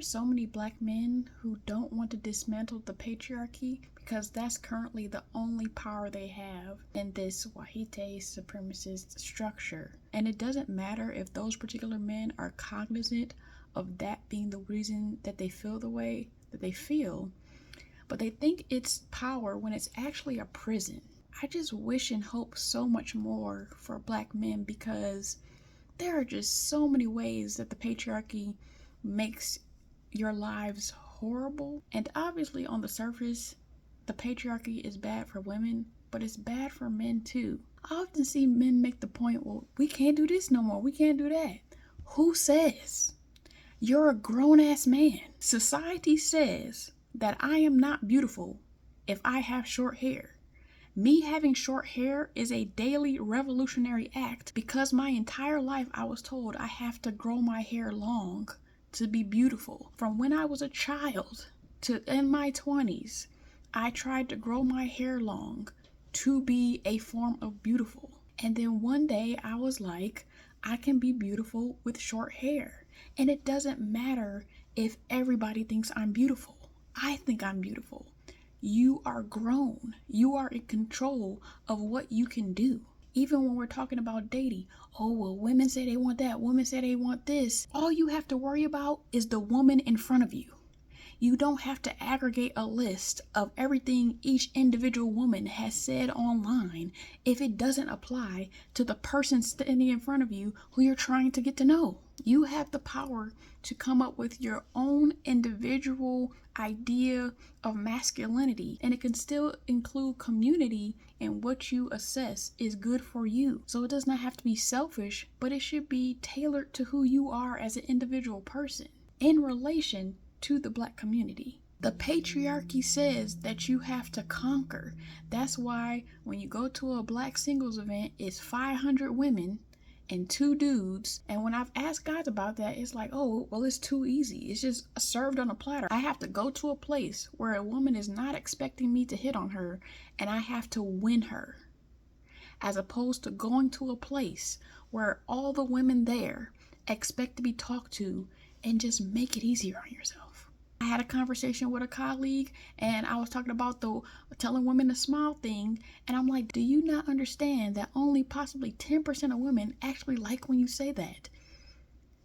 so many black men who don't want to dismantle the patriarchy because that's currently the only power they have in this white supremacist structure. And it doesn't matter if those particular men are cognizant of that being the reason that they feel the way that they feel, but they think it's power when it's actually a prison. I just wish and hope so much more for black men because there are just so many ways that the patriarchy makes your lives horrible. And obviously, on the surface, the patriarchy is bad for women, but it's bad for men too. I often see men make the point, well, we can't do this no more, we can't do that. Who says? You're a grown-ass man. Society says that I am not beautiful if I have short hair. Me having short hair is a daily revolutionary act because my entire life I was told I have to grow my hair long to be beautiful. From when I was a child to in my 20s, I tried to grow my hair long to be a form of beautiful. And then one day I was like, I can be beautiful with short hair. And it doesn't matter if everybody thinks I'm beautiful. I think I'm beautiful. You are grown. You are in control of what you can do. Even when we're talking about dating, oh, well, women say they want that, women say they want this. All you have to worry about is the woman in front of you. You don't have to aggregate a list of everything each individual woman has said online if it doesn't apply to the person standing in front of you who you're trying to get to know. You have the power to come up with your own individual idea of masculinity, and it can still include community and what you assess is good for you. So it does not have to be selfish, but it should be tailored to who you are as an individual person in relation to the black community. The patriarchy says that you have to conquer. That's why when you go to a black singles event, it's 500 women and 2 dudes. And when I've asked guys about that, it's like, oh, well, it's too easy. It's just served on a platter. I have to go to a place where a woman is not expecting me to hit on her, and I have to win her. As opposed to going to a place where all the women there expect to be talked to and just make it easier on yourself. I had a conversation with a colleague and I was talking about the telling women to smile thing, and I'm like, do you not understand that only possibly 10% of women actually like when you say that?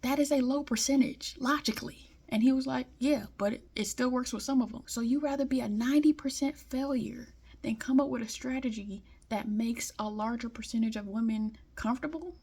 That is a low percentage, logically. And he was like, yeah, but it still works with some of them. So you rather be a 90% failure than come up with a strategy that makes a larger percentage of women comfortable?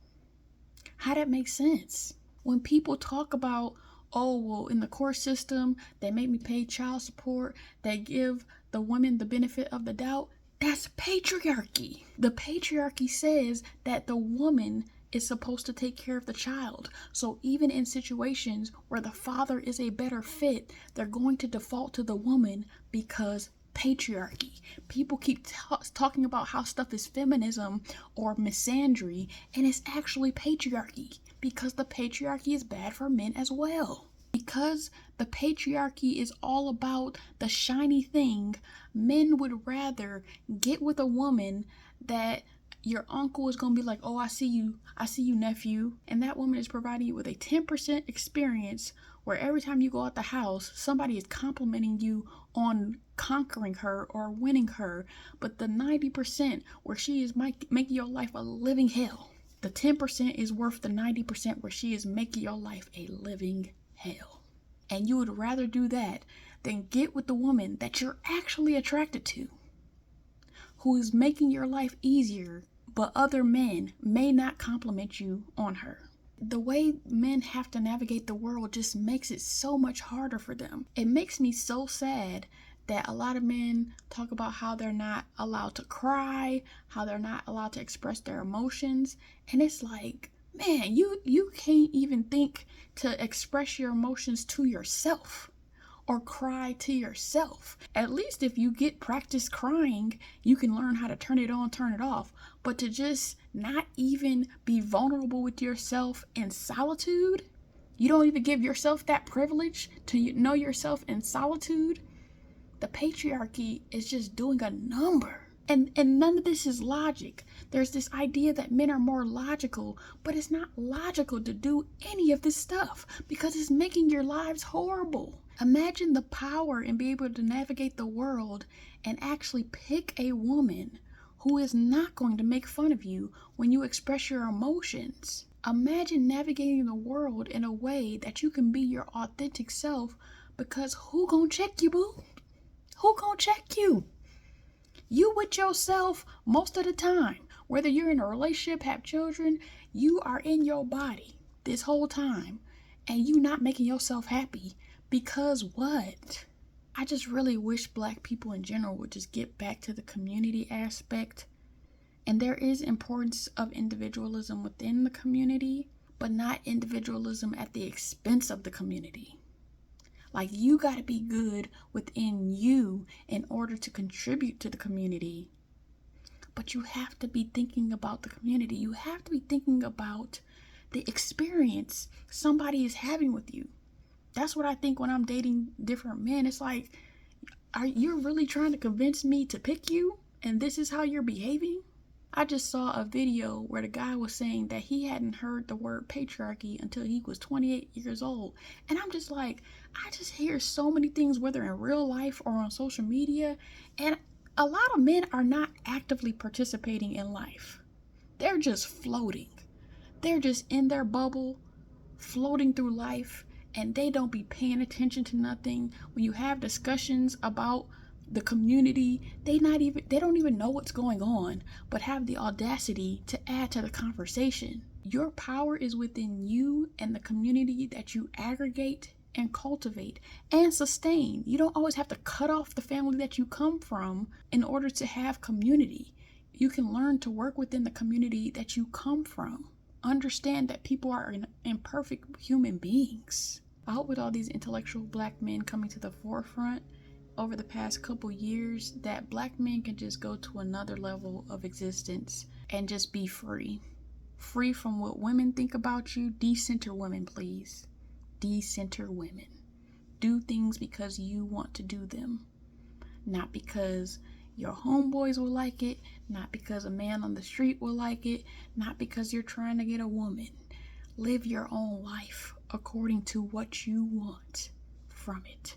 How that makes sense? When people talk about, oh, well, in the court system, they make me pay child support, they give the women the benefit of the doubt, that's patriarchy. The patriarchy says that the woman is supposed to take care of the child. So even in situations where the father is a better fit, they're going to default to the woman because patriarchy. People keep talking about how stuff is feminism or misandry, and it's actually patriarchy because the patriarchy is bad for men as well. Because the patriarchy is all about the shiny thing, men would rather get with a woman that your uncle is going to be like, oh, I see you, nephew. And that woman is providing you with a 10% experience where every time you go out the house, somebody is complimenting you on conquering her or winning her. But the 90% where she is making your life a living hell, the 10% is worth the 90% where she is making your life a living hell. And you would rather do that than get with the woman that you're actually attracted to, who is making your life easier, but other men may not compliment you on her. The way men have to navigate the world just makes it so much harder for them. It makes me so sad that a lot of men talk about how they're not allowed to cry, how they're not allowed to express their emotions. And it's like, man, you can't even think to express your emotions to yourself or cry to yourself. At least if you get practice crying, you can learn how to turn it on, turn it off. But to just not even be vulnerable with yourself in solitude, you don't even give yourself that privilege to know yourself in solitude. The patriarchy is just doing a number And none of this is logic. There's this idea that men are more logical, but it's not logical to do any of this stuff because it's making your lives horrible. Imagine the power in being able to navigate the world and actually pick a woman who is not going to make fun of you when you express your emotions. Imagine navigating the world in a way that you can be your authentic self, because who gonna check you, boo? Who gonna check you? You with yourself most of the time. Whether you're in a relationship, have children, you are in your body this whole time and you not making yourself happy because what? I just really wish Black people in general would just get back to the community aspect. And there is importance of individualism within the community, but not individualism at the expense of the community. Like, you got to be good within you in order to contribute to the community. But you have to be thinking about the community. You have to be thinking about the experience somebody is having with you. That's what I think when I'm dating different men. It's like, are you really trying to convince me to pick you? And this is how you're behaving? I just saw a video where the guy was saying that he hadn't heard the word patriarchy until he was 28 years old. And I'm just like, I just hear so many things, whether in real life or on social media. And a lot of men are not actively participating in life. They're just floating. They're just in their bubble, floating through life, and they don't be paying attention to nothing. When you have discussions about the community, they don't even know what's going on, but have the audacity to add to the conversation. Your power is within you and the community that you aggregate and cultivate and sustain. You don't always have to cut off the family that you come from in order to have community. You can learn to work within the community that you come from. Understand that people are imperfect human beings. I hope with all these intellectual Black men coming to the forefront over the past couple years, that Black men can just go to another level of existence and just be free. Free from what women think about you. Decenter women, please. Decenter women. Do things because you want to do them. Not because your homeboys will like it. Not because a man on the street will like it. Not because you're trying to get a woman. Live your own life according to what you want from it.